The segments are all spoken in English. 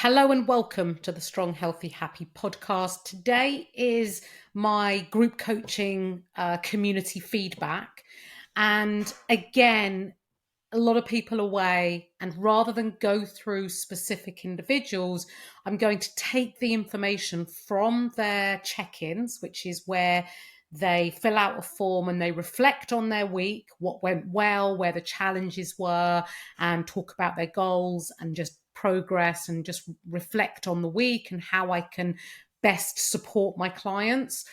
Hello and welcome to the Strong, Healthy, Happy podcast. Today is my group coaching community feedback. And again, a lot of people away. And rather than go through specific individuals, I'm going to take the information from their check ins, which is where they fill out a form and they reflect on their week, what went well, where the challenges were, and talk about their goals and just progress and just reflect on the week and how I can best support my clients.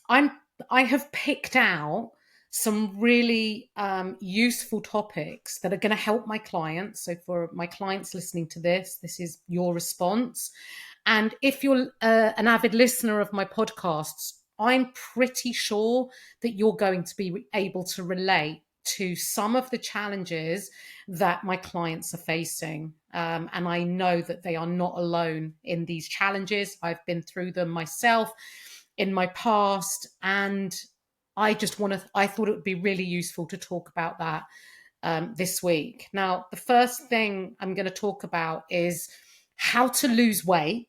I have picked out some really useful topics that are going to help my clients. So for my clients listening to this, this is your response. And if you're an avid listener of my podcasts, I'm pretty sure that you're going to be able to relate to some of the challenges that my clients are facing. And I know that they are not alone in these challenges. I've been through them myself in my past. And I thought it would be really useful to talk about that this week. Now, the first thing I'm going to talk about is how to lose weight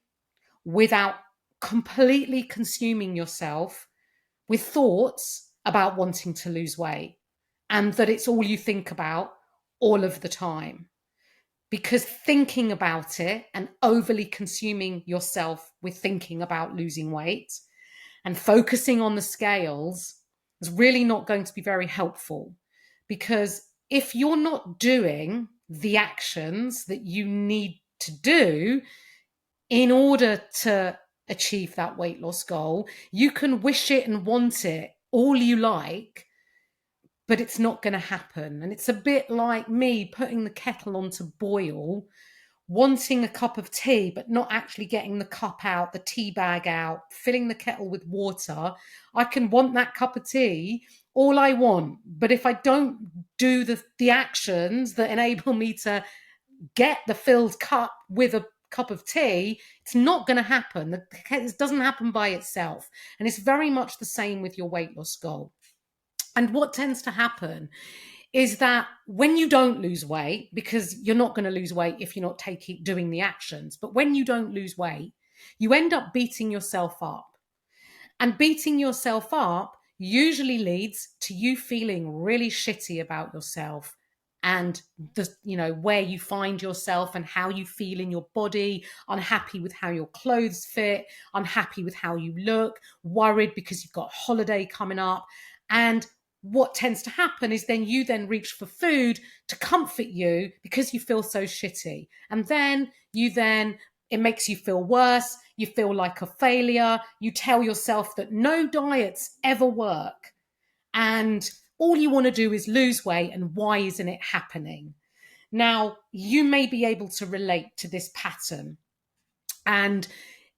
without completely consuming yourself with thoughts about wanting to lose weight and that it's all you think about all of the time. Because thinking about it and overly consuming yourself with thinking about losing weight and focusing on the scales is really not going to be very helpful. Because if you're not doing the actions that you need to do in order to achieve that weight loss goal, you can wish it and want it all you like, but it's not going to happen. And it's a bit like me putting the kettle on to boil, wanting a cup of tea, but not actually getting the cup out, the tea bag out, filling the kettle with water. I can want that cup of tea all I want, but if I don't do the actions that enable me to get the filled cup with a cup of tea, it's not going to happen. It doesn't happen by itself. And it's very much the same with your weight loss goal. And what tends to happen is that when you don't lose weight, because you're not going to lose weight if you're not doing the actions, but when you don't lose weight, you end up beating yourself up. And beating yourself up usually leads to you feeling really shitty about yourself and where you find yourself and how you feel in your body, unhappy with how your clothes fit, unhappy with how you look, worried because you've got a holiday coming up. And what tends to happen is then you reach for food to comfort you because you feel so shitty. And then it makes you feel worse. You feel like a failure. You tell yourself that no diets ever work. And all you want to do is lose weight. And why isn't it happening? Now, you may be able to relate to this pattern. And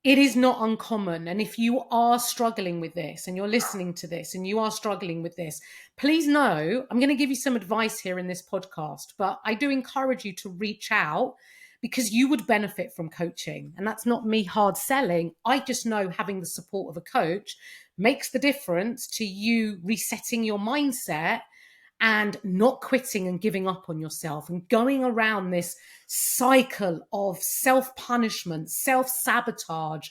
it is not uncommon. And if you are struggling with this and you're listening to this and you are struggling with this, please know I'm going to give you some advice here in this podcast, but I do encourage you to reach out because you would benefit from coaching. And that's not me hard selling. I just know having the support of a coach makes the difference to you resetting your mindset and not quitting and giving up on yourself and going around this cycle of self-punishment, self-sabotage,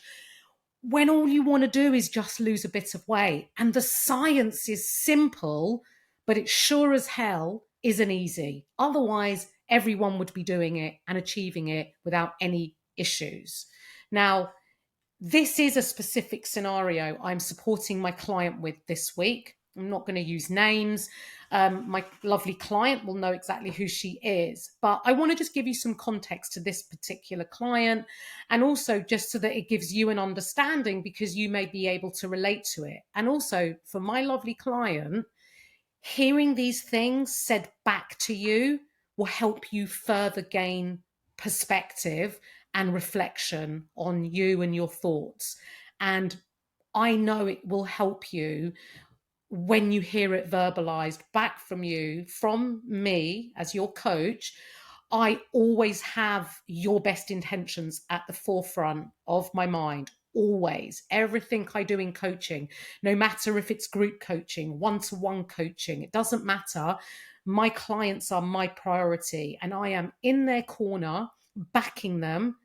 when all you want to do is just lose a bit of weight. And the science is simple, but it sure as hell isn't easy. Otherwise, everyone would be doing it and achieving it without any issues. Now, this is a specific scenario I'm supporting my client with this week. I'm not going to use names. My lovely client will know exactly who she is. But I want to just give you some context to this particular client, and also just so that it gives you an understanding because you may be able to relate to it. And also for my lovely client, hearing these things said back to you will help you further gain perspective and reflection on you and your thoughts. And I know it will help you when you hear it verbalized back from you, from me as your coach. I always have your best intentions at the forefront of my mind. Always. Everything I do in coaching, no matter if it's group coaching, one-to-one coaching, it doesn't matter. My clients are my priority and I am in their corner, backing them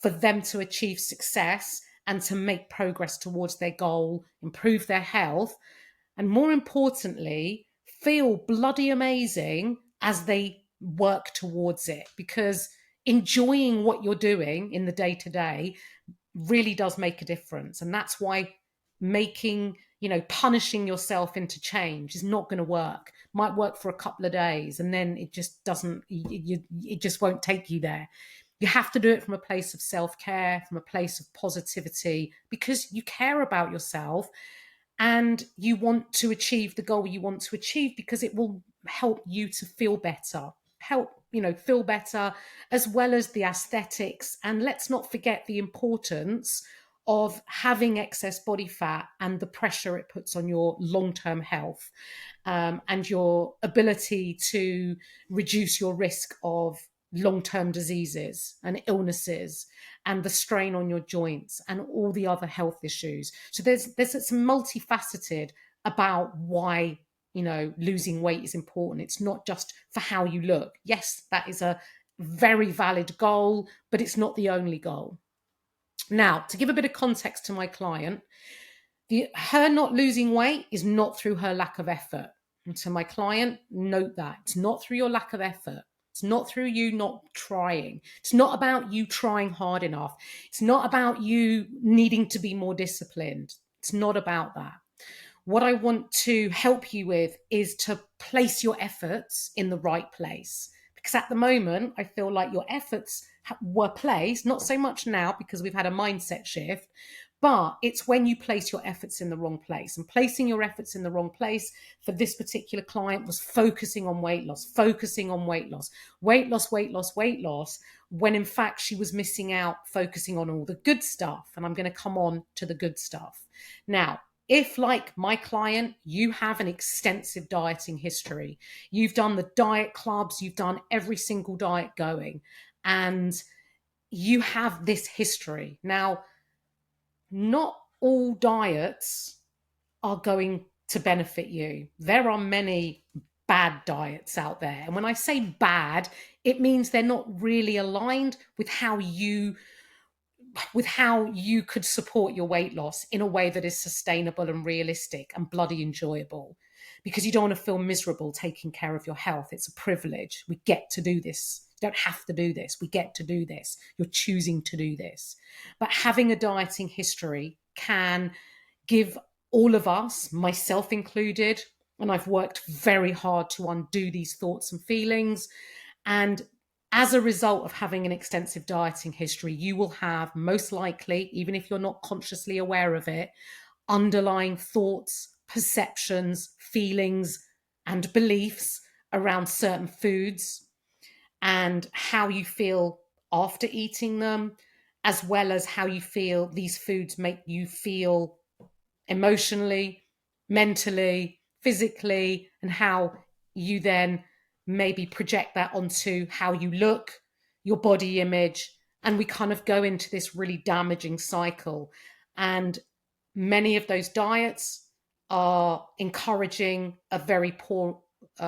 for them to achieve success and to make progress towards their goal, improve their health, and more importantly, feel bloody amazing as they work towards it. Because enjoying what you're doing in the day to day really does make a difference. And that's why punishing yourself into change is not going to work. Might work for a couple of days and then it just doesn't, it just won't take you there. You have to do it from a place of self-care, from a place of positivity, because you care about yourself and you want to achieve the goal you want to achieve, because it will help you to feel better, feel better, as well as the aesthetics. And let's not forget the importance of having excess body fat and the pressure it puts on your long-term health, and your ability to reduce your risk of long-term diseases and illnesses, and the strain on your joints and all the other health issues. So there's some multifaceted about why losing weight is important. It's not just for how you look. Yes, that is a very valid goal, but it's not the only goal. Now, to give a bit of context to my client, her not losing weight is not through her lack of effort. And to my client, note that it's not through your lack of effort. It's not through you not trying. It's not about you trying hard enough. It's not about you needing to be more disciplined. It's not about that. What I want to help you with is to place your efforts in the right place. Because at the moment, I feel like your efforts were placed, not so much now because we've had a mindset shift, but it's when you place your efforts in the wrong place. And placing your efforts in the wrong place for this particular client was focusing on weight loss, when in fact she was missing out focusing on all the good stuff. And I'm going to come on to the good stuff. Now, if, like my client, you have an extensive dieting history, you've done the diet clubs, you've done every single diet going, and you have this history. Now, not all diets are going to benefit you. There are many bad diets out there. And when I say bad, it means they're not really aligned with how you could support your weight loss in a way that is sustainable and realistic and bloody enjoyable, because you don't want to feel miserable taking care of your health. It's a privilege. We get to do this. You don't have to do this. We get to do this. You're choosing to do this. But having a dieting history can give all of us, myself included, and I've worked very hard to undo these thoughts and feelings. And as a result of having an extensive dieting history, you will have, most likely, even if you're not consciously aware of it, underlying thoughts, perceptions, feelings, and beliefs around certain foods and how you feel after eating them, as well as how you feel these foods make you feel emotionally, mentally, physically, and how you then maybe project that onto how you look, your body image, and we kind of go into this really damaging cycle. And many of those diets are encouraging a very poor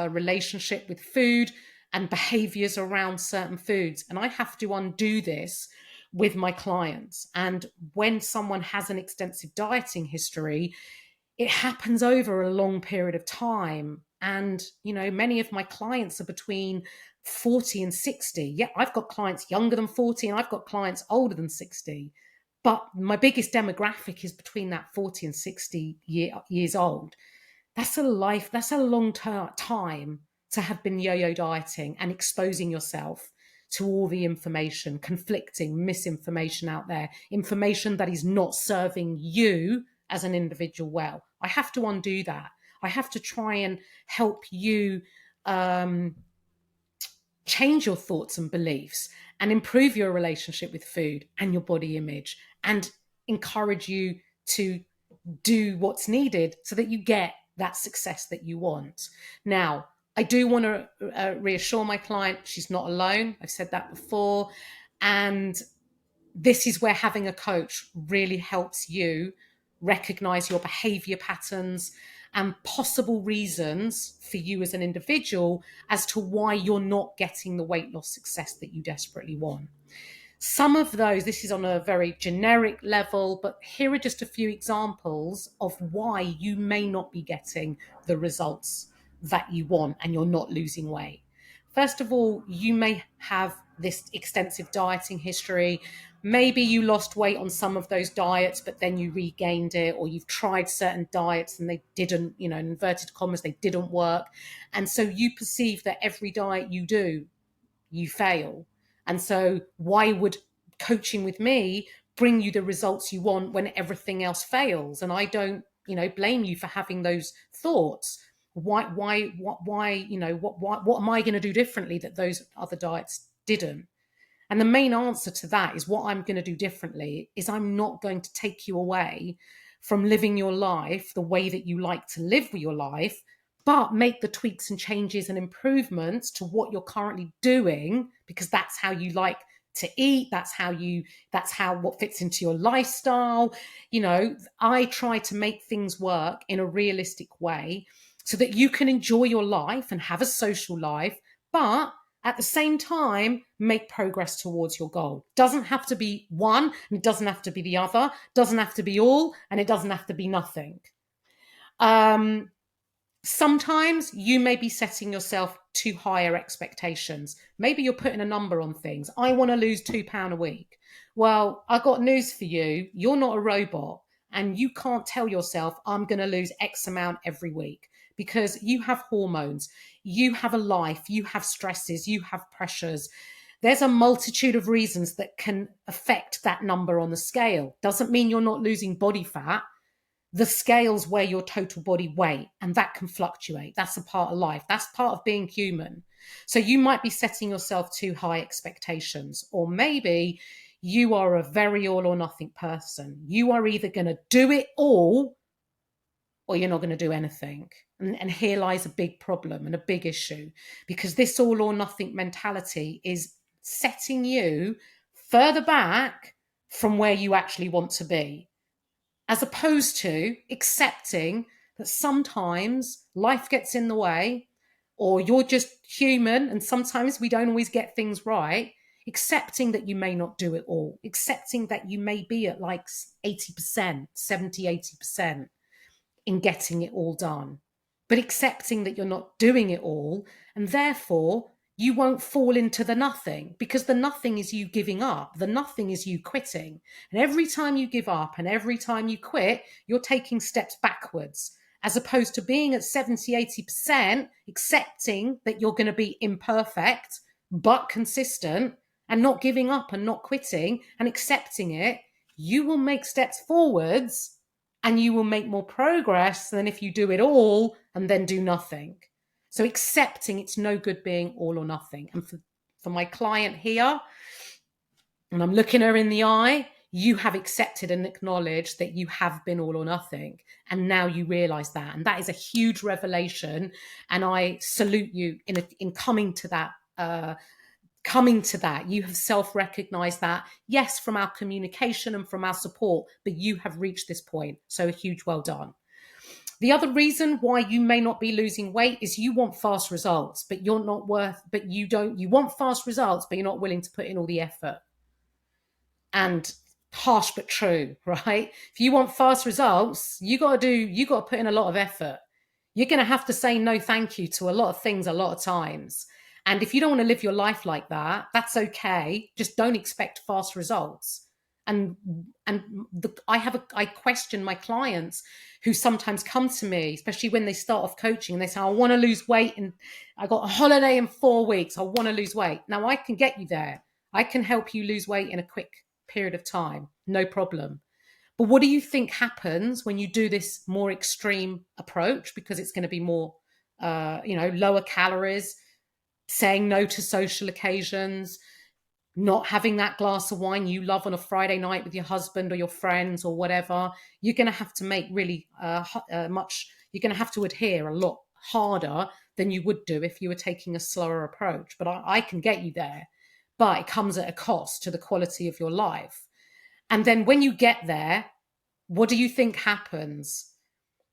relationship with food and behaviors around certain foods. And I have to undo this with my clients. And when someone has an extensive dieting history, it happens over a long period of time. And, many of my clients are between 40 and 60. Yeah, I've got clients younger than 40 and I've got clients older than 60. But my biggest demographic is between that 40 and 60 years old. That's a long time to have been yo-yo dieting and exposing yourself to all the information, conflicting misinformation out there, information that is not serving you as an individual well. I have to undo that. I have to try and help you change your thoughts and beliefs and improve your relationship with food and your body image, and encourage you to do what's needed so that you get that success that you want. Now, I do want to reassure my client she's not alone. I've said that before. And this is where having a coach really helps you recognize your behavior patterns and possible reasons for you as an individual as to why you're not getting the weight loss success that you desperately want. Some of those, this is on a very generic level, but here are just a few examples of why you may not be getting the results that you want and you're not losing weight. First of all, you may have this extensive dieting history. Maybe you lost weight on some of those diets, but then you regained it, or you've tried certain diets and they didn't, in inverted commas, they didn't work. And so you perceive that every diet you do, you fail. And so why would coaching with me bring you the results you want when everything else fails? And I don't, blame you for having those thoughts. What am I going to do differently that those other diets didn't? And the main answer to that is what I'm going to do differently is I'm not going to take you away from living your life the way that you like to live your life, but make the tweaks and changes and improvements to what you're currently doing, because that's how you like to eat. That's how what fits into your lifestyle. I try to make things work in a realistic way so that you can enjoy your life and have a social life, but at the same time, make progress towards your goal. Doesn't have to be one, and it doesn't have to be the other, doesn't have to be all, and it doesn't have to be nothing. Sometimes you may be setting yourself too higher expectations. Maybe you're putting a number on things. I want to lose £2 a week. Well, I got news for you. You're not a robot, and you can't tell yourself, I'm going to lose X amount every week, because you have hormones, you have a life, you have stresses, you have pressures. There's a multitude of reasons that can affect that number on the scale. Doesn't mean you're not losing body fat. The scales weigh your total body weight, and that can fluctuate. That's a part of life. That's part of being human. So you might be setting yourself too high expectations, or maybe you are a very all or nothing person. You are either going to do it all or you're not going to do anything. And here lies a big problem and a big issue, because this all or nothing mentality is setting you further back from where you actually want to be, as opposed to accepting that sometimes life gets in the way, or you're just human and sometimes we don't always get things right. Accepting that you may not do it all, accepting that you may be at like 80%, 70, 80% in getting it all done, but accepting that you're not doing it all, and therefore you won't fall into the nothing, because the nothing is you giving up. The nothing is you quitting. And every time you give up and every time you quit, you're taking steps backwards, as opposed to being at 70, 80%, accepting that you're going to be imperfect, but consistent, and not giving up and not quitting and accepting it. You will make steps forwards and you will make more progress than if you do it all and then do nothing. So accepting it's no good being all or nothing. And for my client here, and I'm looking her in the eye, you have accepted and acknowledged that you have been all or nothing. And now you realize that. And that is a huge revelation. And I salute you in coming to that. You have self-recognized that, yes, from our communication and from our support, but you have reached this point. So a huge well done. The other reason why you may not be losing weight is you want fast results, but you want fast results, but you're not willing to put in all the effort. And harsh but true, right? If you want fast results, you got to put in a lot of effort. You're going to have to say no thank you to a lot of things a lot of times. And if you don't want to live your life like that, that's okay. Just don't expect fast results. I question my clients who sometimes come to me, especially when they start off coaching, and they say, I want to lose weight and I got a holiday in 4 weeks. I want to lose weight. Now I can get you there. I can help you lose weight in a quick period of time. No problem. But what do you think happens when you do this more extreme approach? Because it's going to be more, lower calories, saying no to social occasions, not having that glass of wine you love on a Friday night with your husband or your friends or whatever. You're going to have to make really you're going to have to adhere a lot harder than you would do if you were taking a slower approach. But I can get you there, but it comes at a cost to the quality of your life. And then when you get there, what do you think happens?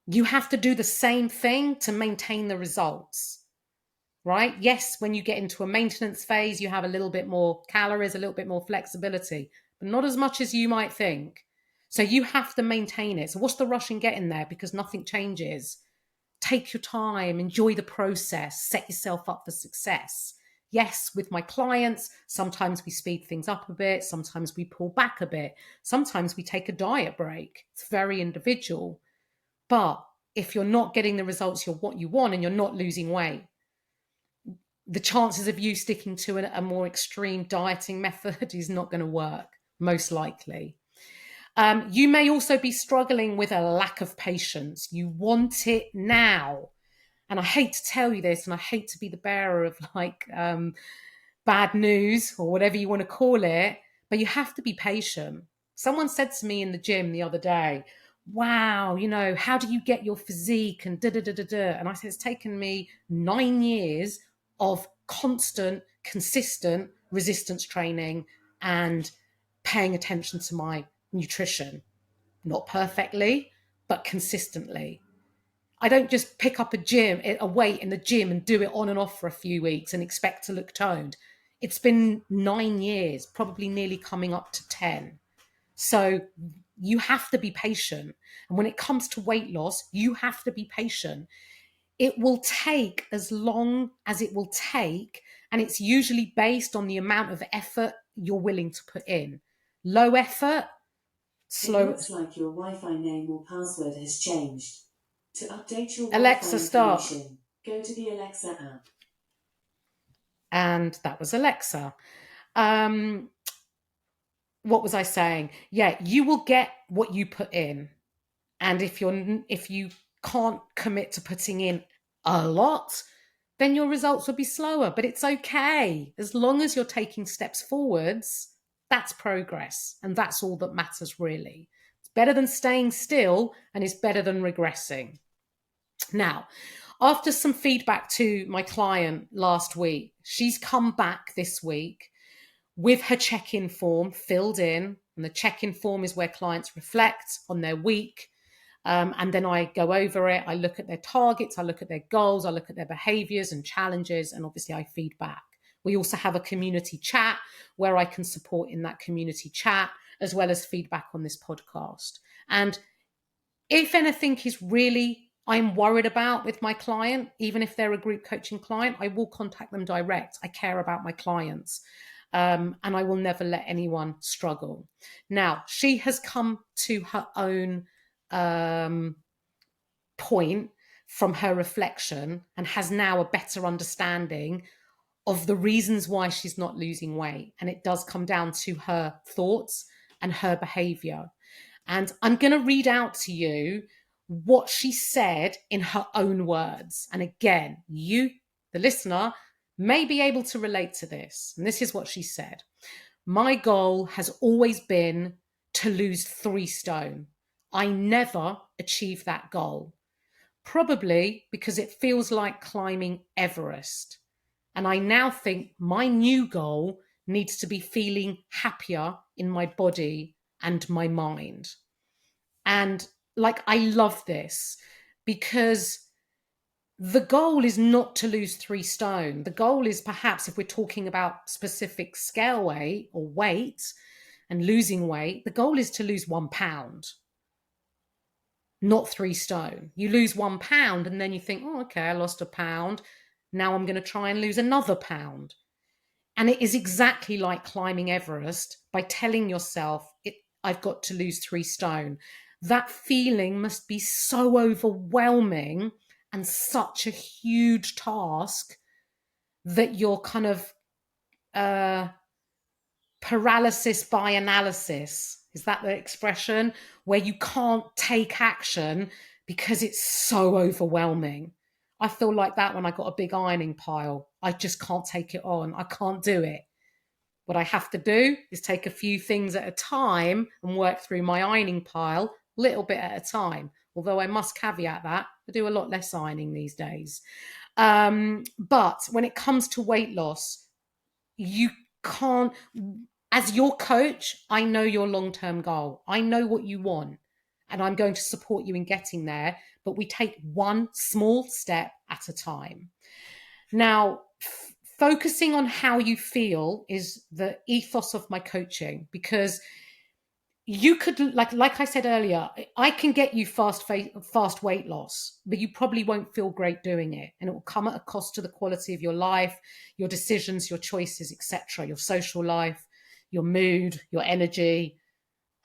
You have to do the same thing to maintain the results. right? Yes, when you get into a maintenance phase, you have a little bit more calories, a little bit more flexibility, but not as much as you might think. So you have to maintain it. So what's the rush in getting there? Because nothing changes. Take your time, enjoy the process, set yourself up for success. Yes, with my clients, sometimes we speed things up a bit, sometimes we pull back a bit, sometimes we take a diet break. It's very individual. But if you're not getting the results what you want and you're not losing weight, the chances of you sticking to a more extreme dieting method is not going to work, most likely. You may also be struggling with a lack of patience. You want it now. And I hate to tell you this, and I hate to be the bearer of bad news or whatever you want to call it, but you have to be patient. Someone said to me in the gym the other day, wow, how do you get your physique and da da da da da? And I said, it's taken me 9 years of constant, consistent resistance training and paying attention to my nutrition. Not perfectly, but consistently. I don't just pick up a weight in the gym and do it on and off for a few weeks and expect to look toned. It's been 9 years, probably nearly coming up to 10. So you have to be patient. And when it comes to weight loss, you have to be patient. It will take as long as it will take, and it's usually based on the amount of effort you're willing to put in. Low effort, slow. It looks like your Wi-Fi name or password has changed. To update your Alexa, Wi-Fi stop. information, go to the Alexa app. And that was Alexa. What was I saying? Yeah, you will get what you put in. And if you can't commit to putting in a lot, then your results will be slower. But it's okay. As long as you're taking steps forwards, that's progress. And that's all that matters, really. It's better than staying still, and it's better than regressing. Now, after some feedback to my client last week, she's come back this week with her check-in form filled in. And the check-in form is where clients reflect on their week. And then I go over it. I look at their targets. I look at their goals. I look at their behaviors and challenges. And obviously I feed back. We also have a community chat where I can support in that community chat, as well as feedback on this podcast. And if anything is really I'm worried about with my client, even if they're a group coaching client, I will contact them direct. I care about my clients. And I will never let anyone struggle. Now, she has come to her own point from her reflection and has now a better understanding of the reasons why she's not losing weight. And it does come down to her thoughts and her behavior. And I'm going to read out to you what she said in her own words. And again, you, the listener, may be able to relate to this. And this is what she said. My goal has always been to lose 3 stone. I never achieved that goal, probably because it feels like climbing Everest. And I now think my new goal needs to be feeling happier in my body and my mind. And I love this because the goal is not to lose 3 stone. The goal is, perhaps if we're talking about specific scale weight or weight and losing weight, the goal is to lose 1 pound, not 3 stone. You lose 1 pound and then you think, oh, okay, I lost a pound. Now I'm going to try and lose another pound. And it is exactly like climbing Everest by telling yourself, I've got to lose 3 stone. That feeling must be so overwhelming and such a huge task that you're kind of paralysis by analysis. Is that the expression? Where you can't take action because it's so overwhelming. I feel like that when I got a big ironing pile. I just can't take it on. I can't do it. What I have to do is take a few things at a time and work through my ironing pile, little bit at a time. Although I must caveat that I do a lot less ironing these days. But when it comes to weight loss, you can't, as your coach, I know your long-term goal. I know what you want, and I'm going to support you in getting there. But we take one small step at a time. Now, focusing on how you feel is the ethos of my coaching, because you could, like I said earlier, I can get you fast weight loss, but you probably won't feel great doing it, and it will come at a cost to the quality of your life, your decisions, your choices, etc., your social life, your mood, your energy.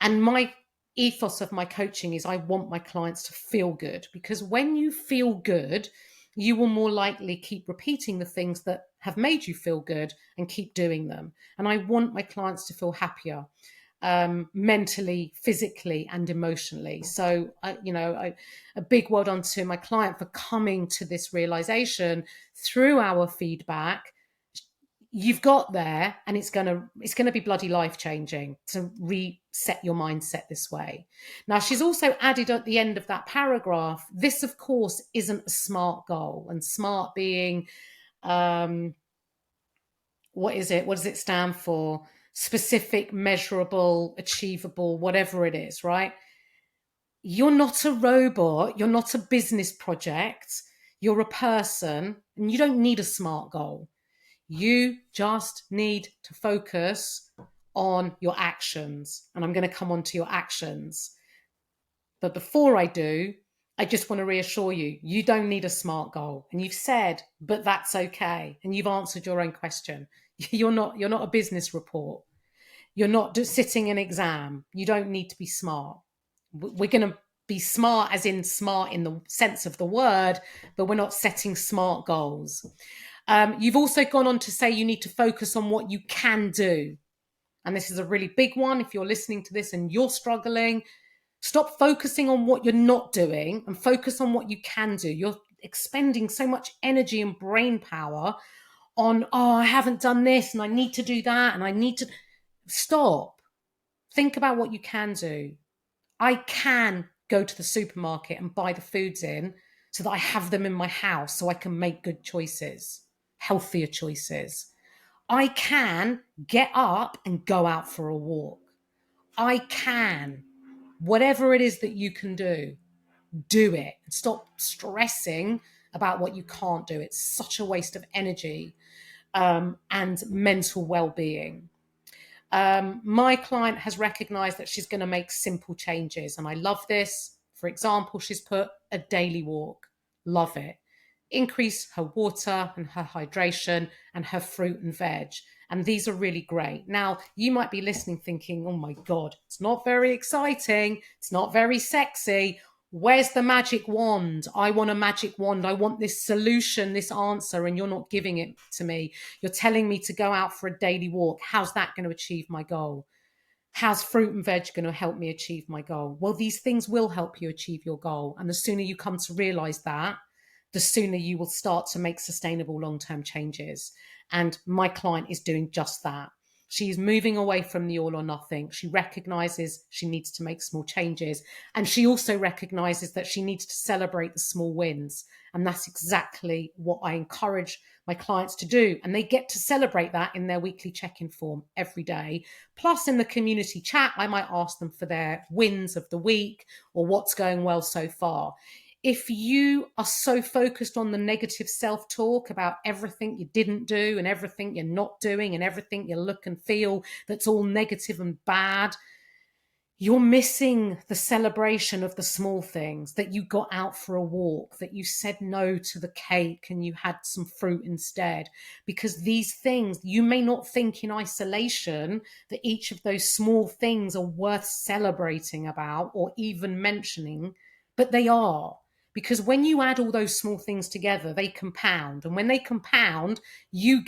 And my ethos of my coaching is I want my clients to feel good, because when you feel good, you will more likely keep repeating the things that have made you feel good and keep doing them. And I want my clients to feel happier, mentally, physically, and emotionally. So, a big well done to my client for coming to this realization through our feedback. You've got there, and it's gonna be bloody life changing to reset your mindset this way. Now, she's also added at the end of that paragraph, this of course isn't a SMART goal, and SMART being, what is it? What does it stand for? Specific, measurable, achievable, whatever it is, right? You're not a robot. You're not a business project. You're a person, and you don't need a SMART goal. You just need to focus on your actions. And I'm going to come on to your actions. But before I do, I just want to reassure you, you don't need a SMART goal. And you've said, but that's okay. And you've answered your own question. You're not a business report. You're not just sitting an exam. You don't need to be smart. We're going to be smart as in smart in the sense of the word, but we're not setting SMART goals. You've also gone on to say you need to focus on what you can do. And this is a really big one. If you're listening to this and you're struggling, stop focusing on what you're not doing and focus on what you can do. You're expending so much energy and brain power on, oh, I haven't done this and I need to do that and I need to stop. Think about what you can do. I can go to the supermarket and buy the foods in so that I have them in my house so I can make good choices, healthier choices. I can get up and go out for a walk. I can. Whatever it is that you can do it. Stop stressing about what you can't do. It's such a waste of energy, and mental well-being. My client has recognized that she's going to make simple changes, and I love this. For example, she's put a daily walk. Love it. Increase her water and her hydration and her fruit and veg. And these are really great. Now, you might be listening thinking, oh my God, it's not very exciting. It's not very sexy. Where's the magic wand? I want a magic wand. I want this solution, this answer, and you're not giving it to me. You're telling me to go out for a daily walk. How's that going to achieve my goal? How's fruit and veg going to help me achieve my goal? Well, these things will help you achieve your goal. And the sooner you come to realize that, the sooner you will start to make sustainable long-term changes. And my client is doing just that. She's moving away from the all or nothing. She recognizes she needs to make small changes. And she also recognizes that she needs to celebrate the small wins. And that's exactly what I encourage my clients to do. And they get to celebrate that in their weekly check-in form every day. Plus, in the community chat, I might ask them for their wins of the week or what's going well so far. If you are so focused on the negative self-talk about everything you didn't do and everything you're not doing and everything you look and feel that's all negative and bad, you're missing the celebration of the small things, that you got out for a walk, that you said no to the cake and you had some fruit instead. Because these things, you may not think in isolation that each of those small things are worth celebrating about or even mentioning, but they are. Because when you add all those small things together, they compound. And when they compound, you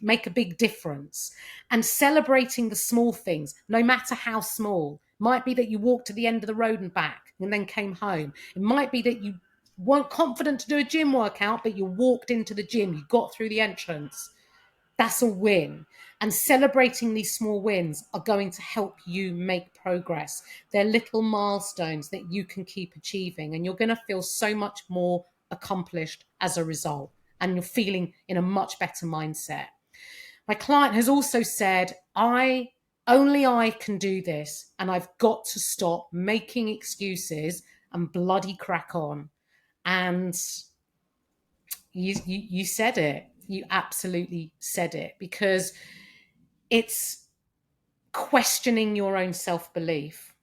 make a big difference. And celebrating the small things, no matter how small, might be that you walked to the end of the road and back and then came home. It might be that you weren't confident to do a gym workout, but you walked into the gym, you got through the entrance. That's a win. And celebrating these small wins are going to help you make progress. They're little milestones that you can keep achieving, and you're going to feel so much more accomplished as a result. And you're feeling in a much better mindset. My client has also said, only I can do this, and I've got to stop making excuses and bloody crack on. And You said it. You absolutely said it, because it's questioning your own self-belief,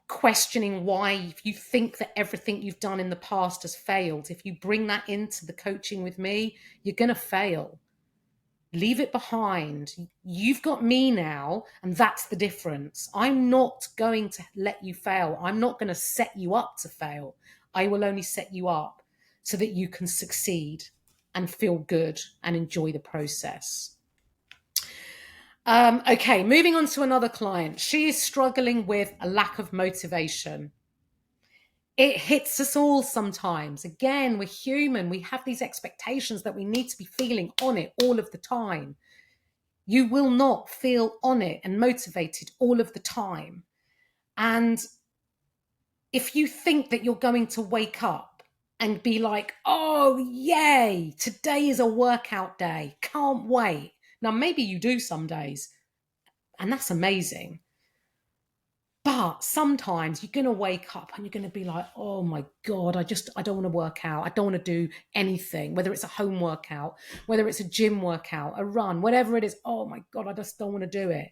questioning why, if you think that everything you've done in the past has failed, if you bring that into the coaching with me, you're going to fail. Leave it behind. You've got me now, and that's the difference. I'm not going to let you fail. I'm not going to set you up to fail. I will only set you up so that you can succeed and feel good and enjoy the process. Okay, moving on to another client. She is struggling with a lack of motivation. It hits us all sometimes. Again, we're human. We have these expectations that we need to be feeling on it all of the time. You will not feel on it and motivated all of the time. And if you think that you're going to wake up and be like, oh, yay, today is a workout day, can't wait. Now, maybe you do some days, and that's amazing. But sometimes you're going to wake up and you're going to be like, oh my God, I don't want to work out. I don't want to do anything, whether it's a home workout, whether it's a gym workout, a run, whatever it is. Oh my God, I just don't want to do it.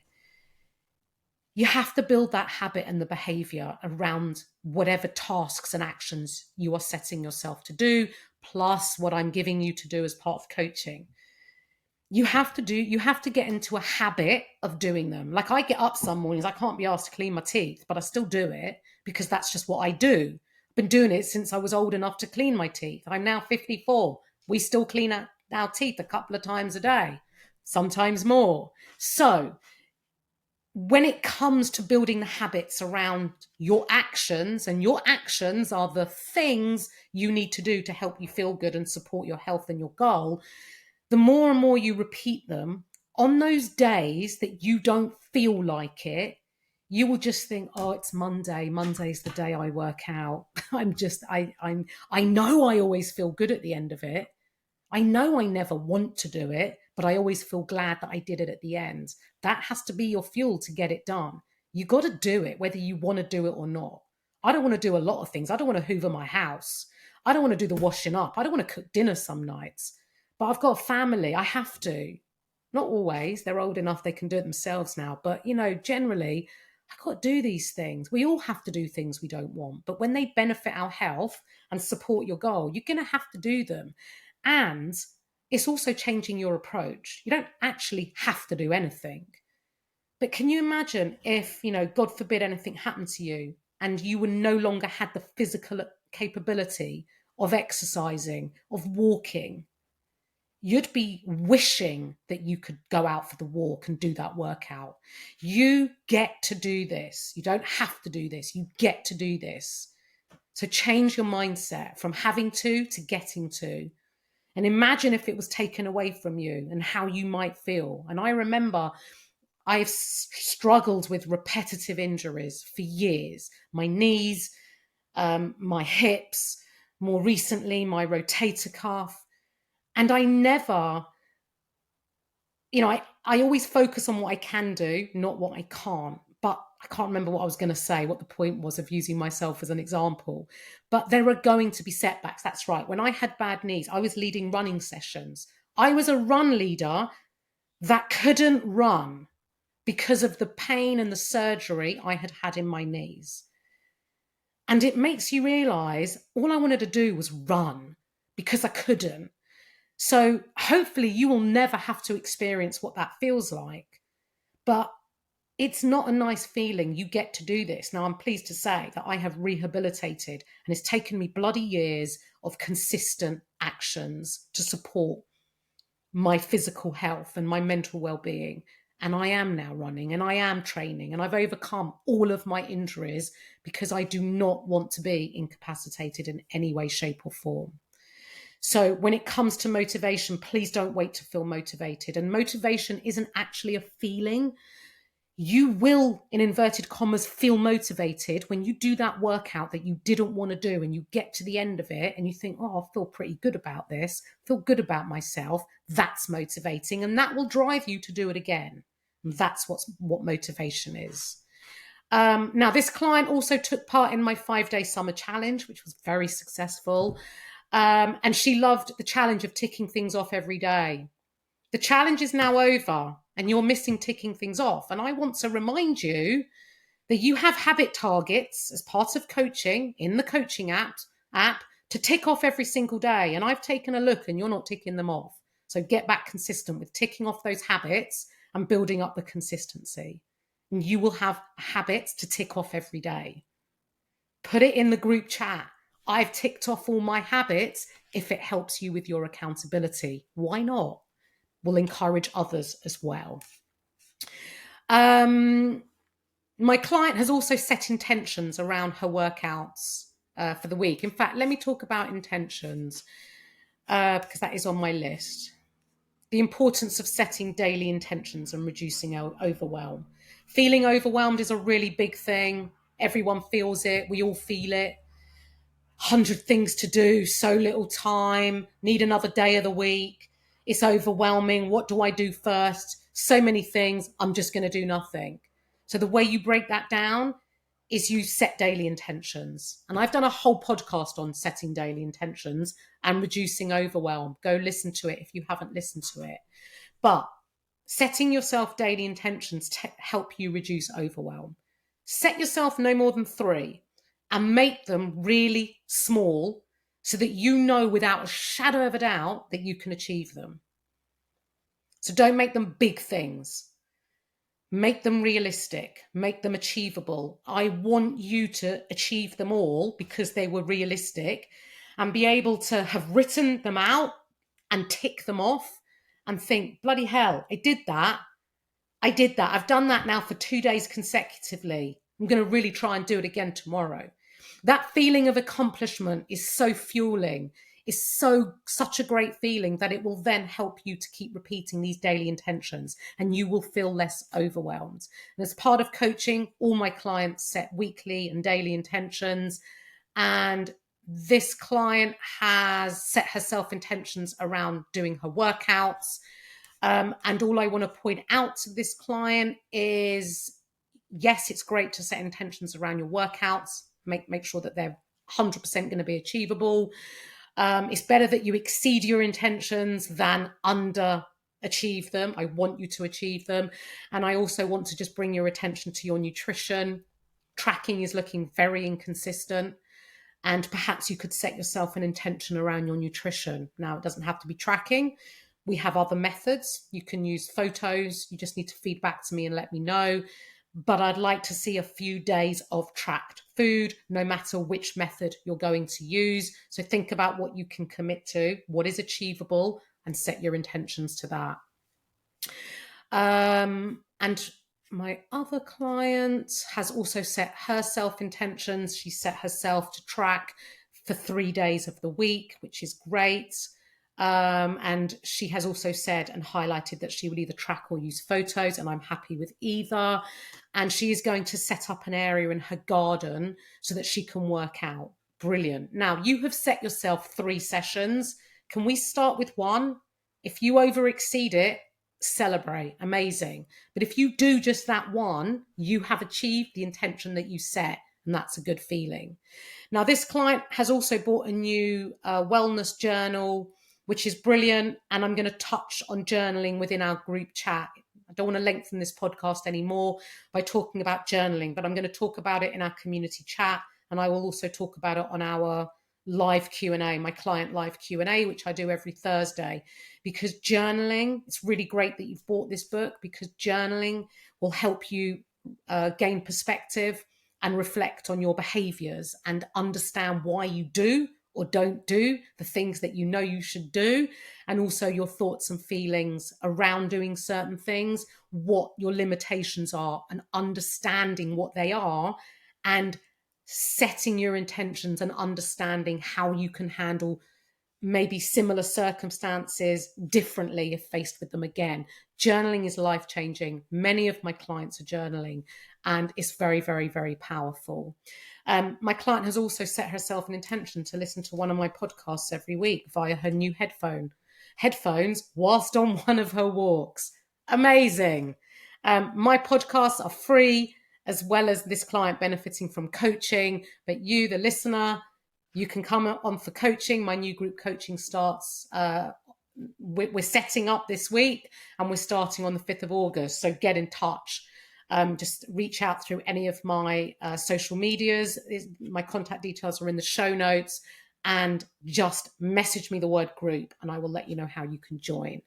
You have to build that habit and the behavior around whatever tasks and actions you are setting yourself to do, plus what I'm giving you to do as part of coaching. You have to get into a habit of doing them. Like, I get up some mornings, I can't be asked to clean my teeth, but I still do it because that's just what I do. I've been doing it since I was old enough to clean my teeth. I'm now 54. We still clean our teeth a couple of times a day, sometimes more. So when it comes to building the habits around your actions, and your actions are the things you need to do to help you feel good and support your health and your goal, the more and more you repeat them, on those days that you don't feel like it, you will just think, oh, it's Monday. Monday's the day I work out. I know I always feel good at the end of it. I know I never want to do it, but I always feel glad that I did it at the end. That has to be your fuel to get it done. You got to do it, whether you want to do it or not. I don't want to do a lot of things. I don't want to hoover my house. I don't want to do the washing up. I don't want to cook dinner some nights. But I've got a family. I have to. Not always. They're old enough they can do it themselves now. But, generally, I've got to do these things. We all have to do things we don't want. But when they benefit our health and support your goal, you're going to have to do them. And it's also changing your approach. You don't actually have to do anything. But can you imagine if, God forbid anything happened to you and you were no longer had the physical capability of exercising, of walking? You'd be wishing that you could go out for the walk and do that workout. You get to do this. You don't have to do this. You get to do this. So change your mindset from having to getting to. And imagine if it was taken away from you and how you might feel. And I remember I've struggled with repetitive injuries for years. My knees, my hips, more recently, my rotator cuff. And I never, I always focus on what I can do, not what I can't. But I can't remember what I was going to say, what the point was of using myself as an example. But there are going to be setbacks. That's right. When I had bad knees, I was leading running sessions. I was a run leader that couldn't run because of the pain and the surgery I had had in my knees. And it makes you realize all I wanted to do was run because I couldn't. So hopefully you will never have to experience what that feels like. But it's not a nice feeling. You get to do this. Now, I'm pleased to say that I have rehabilitated, and it's taken me bloody years of consistent actions to support my physical health and my mental well-being. And I am now running and I am training, and I've overcome all of my injuries because I do not want to be incapacitated in any way, shape, or form. So when it comes to motivation, please don't wait to feel motivated. And motivation isn't actually a feeling. You will, in inverted commas, feel motivated when you do that workout that you didn't want to do and you get to the end of it and you think, oh, I feel pretty good about this, feel good about myself. That's motivating, and that will drive you to do it again. And that's what motivation is. Now, this client also took part in my 5-day summer challenge, which was very successful. And she loved the challenge of ticking things off every day. The challenge is now over and you're missing ticking things off. And I want to remind you that you have habit targets as part of coaching in the coaching app to tick off every single day. And I've taken a look and you're not ticking them off. So get back consistent with ticking off those habits and building up the consistency. And you will have habits to tick off every day. Put it in the group chat. I've ticked off all my habits. If it helps you with your accountability, why not? We'll encourage others as well. My client has also set intentions around her workouts for the week. In fact, let me talk about intentions because that is on my list. The importance of setting daily intentions and reducing overwhelm. Feeling overwhelmed is a really big thing. Everyone feels it. We all feel it. 100 things to do, so little time, need another day of the week. It's overwhelming. What do I do first? So many things. I'm just going to do nothing. So the way you break that down is you set daily intentions. And I've done a whole podcast on setting daily intentions and reducing overwhelm. Go listen to it if you haven't listened to it. But setting yourself daily intentions to help you reduce overwhelm. Set yourself no more than 3 and make them really small so that you know without a shadow of a doubt that you can achieve them. So don't make them big things. Make them realistic, make them achievable. I want you to achieve them all because they were realistic and be able to have written them out and tick them off and think, bloody hell, I did that. I've done that now for 2 days consecutively. I'm going to really try and do it again tomorrow. That feeling of accomplishment is so fueling. Is such a great feeling that it will then help you to keep repeating these daily intentions and you will feel less overwhelmed. And as part of coaching, all my clients set weekly and daily intentions. And this client has set herself intentions around doing her workouts. And all I want to point out to this client is, yes, it's great to set intentions around your workouts. Make sure that they're 100% going to be achievable. It's better that you exceed your intentions than underachieve them. I want you to achieve them. And I also want to just bring your attention to your nutrition. Tracking is looking very inconsistent. And perhaps you could set yourself an intention around your nutrition. Now, it doesn't have to be tracking. We have other methods. You can use photos. You just need to feed back to me and let me know. But I'd like to see a few days of tracked food, no matter which method you're going to use. So think about what you can commit to, what is achievable, and set your intentions to that. And my other client has also set herself intentions. She set herself to track for 3 days of the week, which is great. And she has also said and highlighted that she will either track or use photos, and I'm happy with either. And she is going to set up an area in her garden so that she can work out. Brilliant. Now, you have set yourself 3 sessions. Can we start with 1? If you over exceed it, celebrate. Amazing. But if you do just that 1, you have achieved the intention that you set, and that's a good feeling. Now, this client has also bought a new wellness journal, which is brilliant. And I'm going to touch on journaling within our group chat. I don't want to lengthen this podcast anymore by talking about journaling, but I'm going to talk about it in our community chat. And I will also talk about it on our live Q&A, my client live Q&A, which I do every Thursday. Because journaling, it's really great that you've bought this book, because journaling will help you gain perspective and reflect on your behaviors and understand why you do or don't do the things that you know you should do, and also your thoughts and feelings around doing certain things, what your limitations are, and understanding what they are, and setting your intentions and understanding how you can handle maybe similar circumstances differently if faced with them again. Journaling is life-changing. Many of my clients are journaling, and it's very, very, very powerful. My client has also set herself an intention to listen to one of my podcasts every week via her new headphones whilst on one of her walks. Amazing. My podcasts are free, as well as this client benefiting from coaching. But you, the listener, You can come on for coaching. My new group coaching starts. We're setting up this week, and we're starting on the 5th of August. So get in touch. Just reach out through any of my social medias. My contact details are in the show notes, and just message me the word group, and I will let you know how you can join.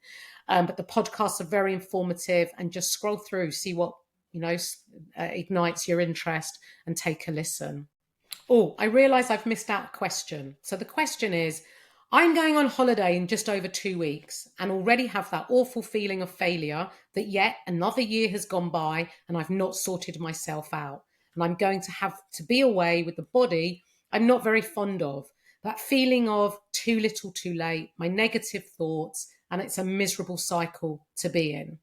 But the podcasts are very informative, and just scroll through, see what ignites your interest, and take a listen. Oh, I realise I've missed out a question. So the question is, I'm going on holiday in just over 2 weeks and already have that awful feeling of failure that yet another year has gone by and I've not sorted myself out. And I'm going to have to be away with the body I'm not very fond of. That feeling of too little, too late, my negative thoughts, and it's a miserable cycle to be in.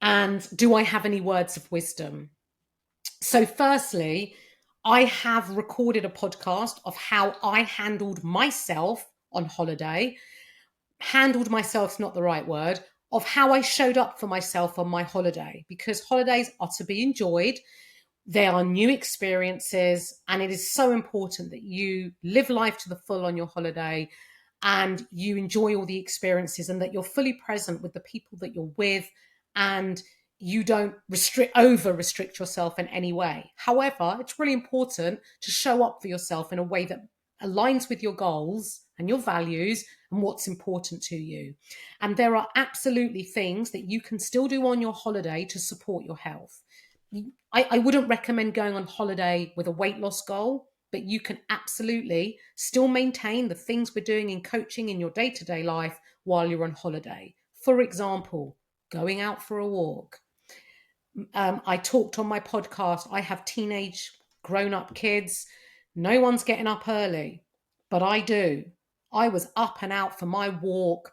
And do I have any words of wisdom? So, firstly, I have recorded a podcast of how I handled myself on holiday. Handled myself's not the right word, of how I showed up for myself on my holiday, because holidays are to be enjoyed. They are new experiences, and it is so important that you live life to the full on your holiday and you enjoy all the experiences and that you're fully present with the people that you're with, and you don't over restrict yourself in any way. However, it's really important to show up for yourself in a way that aligns with your goals and your values and what's important to you. And there are absolutely things that you can still do on your holiday to support your health. I wouldn't recommend going on holiday with a weight loss goal, but you can absolutely still maintain the things we're doing in coaching in your day-to-day life while you're on holiday. For example, going out for a walk. I talked on my podcast, I have teenage grown-up kids. No one's getting up early, but I do. I was up and out for my walk,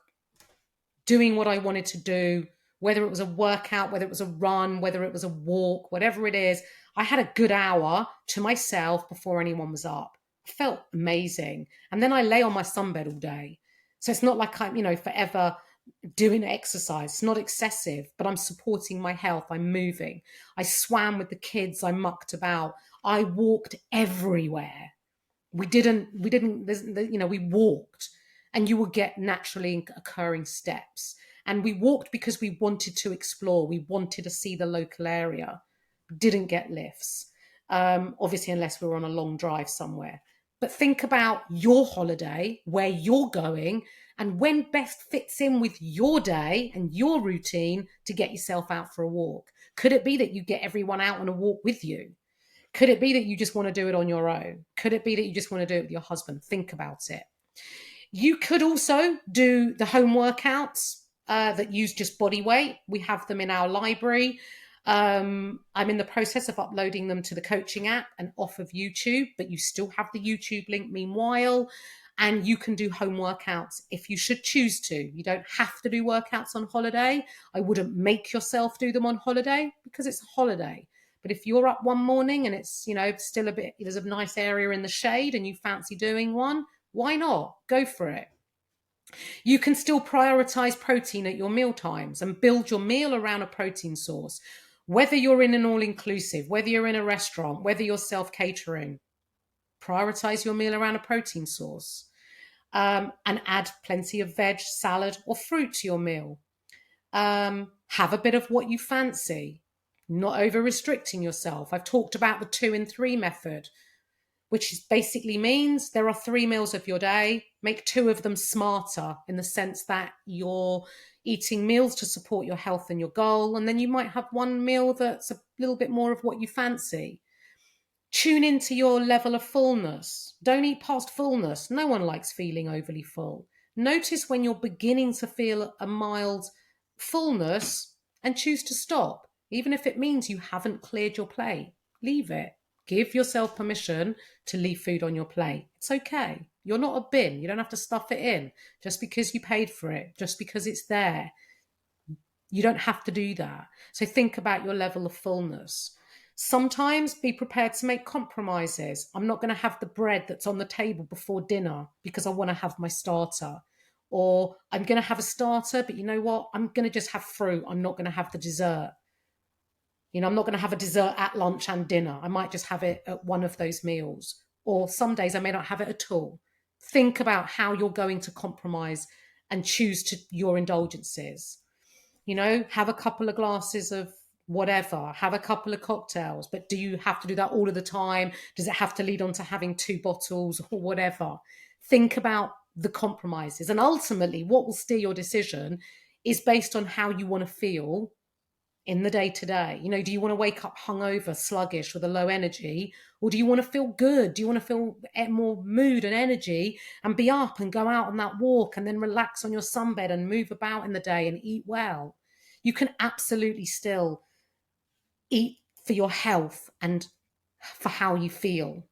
doing what I wanted to do, whether it was a workout, whether it was a run, whether it was a walk, whatever it is. I had a good hour to myself before anyone was up. I felt amazing. And then I lay on my sunbed all day. So it's not like I'm, forever doing exercise. It's not excessive, but I'm supporting my health. I'm moving. I swam with the kids. I mucked about. I walked everywhere. We walked, and you will get naturally occurring steps. And we walked because we wanted to explore. We wanted to see the local area. Didn't get lifts, obviously, unless we were on a long drive somewhere. But think about your holiday, where you're going, and when best fits in with your day and your routine to get yourself out for a walk. Could it be that you get everyone out on a walk with you? Could it be that you just want to do it on your own? Could it be that you just want to do it with your husband? Think about it. You could also do the home workouts that use just body weight. We have them in our library. I'm in the process of uploading them to the coaching app and off of YouTube, but you still have the YouTube link meanwhile. And you can do home workouts if you should choose to. You don't have to do workouts on holiday. I wouldn't make yourself do them on holiday because it's a holiday. But if you're up one morning and it's, still there's a nice area in the shade and you fancy doing one, why not? Go for it. You can still prioritize protein at your meal times and build your meal around a protein source. Whether you're in an all-inclusive, whether you're in a restaurant, whether you're self-catering, prioritize your meal around a protein source, and add plenty of veg, salad, or fruit to your meal. Have a bit of what you fancy, not over restricting yourself. I've talked about the 2 in 3 method, which basically means there are 3 meals of your day. Make 2 of them smarter in the sense that you're eating meals to support your health and your goal. And then you might have 1 meal that's a little bit more of what you fancy. Tune into your level of fullness. Don't eat past fullness. No one likes feeling overly full. Notice when you're beginning to feel a mild fullness and choose to stop, even if it means you haven't cleared your plate. Leave it. Give yourself permission to leave food on your plate. It's okay. You're not a bin. You don't have to stuff it in just because you paid for it, just because it's there. You don't have to do that. So think about your level of fullness. Sometimes be prepared to make compromises. I'm not going to have the bread that's on the table before dinner because I want to have my starter. Or I'm going to have a starter, but you know what? I'm going to just have fruit. I'm not going to have the dessert. I'm not going to have a dessert at lunch and dinner. I might just have it at one of those meals. or some days I may not have it at all. Think about how you're going to compromise and choose to your indulgences. Have a couple of glasses of whatever, have a couple of cocktails, but do you have to do that all of the time? Does it have to lead on to having 2 bottles or whatever? Think about the compromises. And ultimately, what will steer your decision is based on how you want to feel in the day to day. Do you want to wake up hungover, sluggish, with a low energy, or do you want to feel good? Do you want to feel more mood and energy and be up and go out on that walk and then relax on your sunbed and move about in the day and eat well? You can absolutely still eat for your health and for how you feel.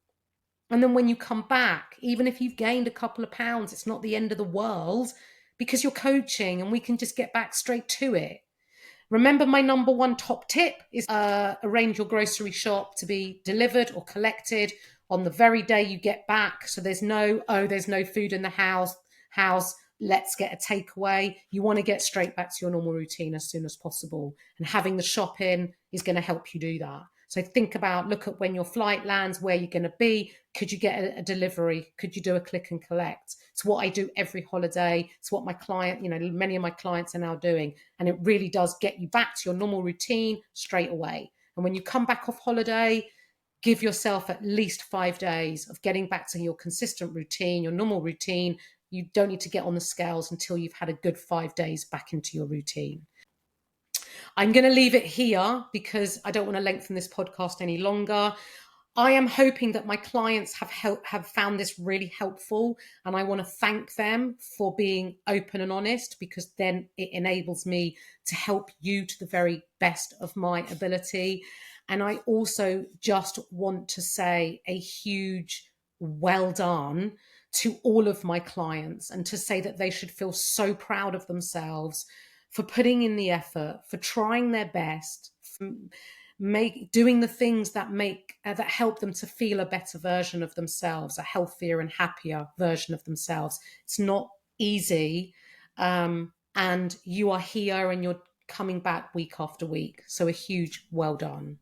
And then when you come back, even if you've gained a couple of pounds, it's not the end of the world, because you're coaching and we can just get back straight to it. Remember, my number one top tip is arrange your grocery shop to be delivered or collected on the very day you get back. So there's no food in the house, let's get a takeaway. You want to get straight back to your normal routine as soon as possible. And having the shop in is going to help you do that. So look at when your flight lands, where you're going to be. Could you get a delivery? Could you do a click and collect? It's what I do every holiday. It's what many of my clients are now doing. And it really does get you back to your normal routine straight away. And when you come back off holiday, give yourself at least 5 days of getting back to your consistent routine, your normal routine. You don't need to get on the scales until you've had a good 5 days back into your routine. I'm going to leave it here because I don't want to lengthen this podcast any longer. I am hoping that my clients have found this really helpful, and I want to thank them for being open and honest, because then it enables me to help you to the very best of my ability. And I also just want to say a huge well done to all of my clients, and to say that they should feel so proud of themselves for putting in the effort, for trying their best, for doing the things that help them to feel a better version of themselves, a healthier and happier version of themselves. It's not easy, and you are here and you're coming back week after week. So a huge well done.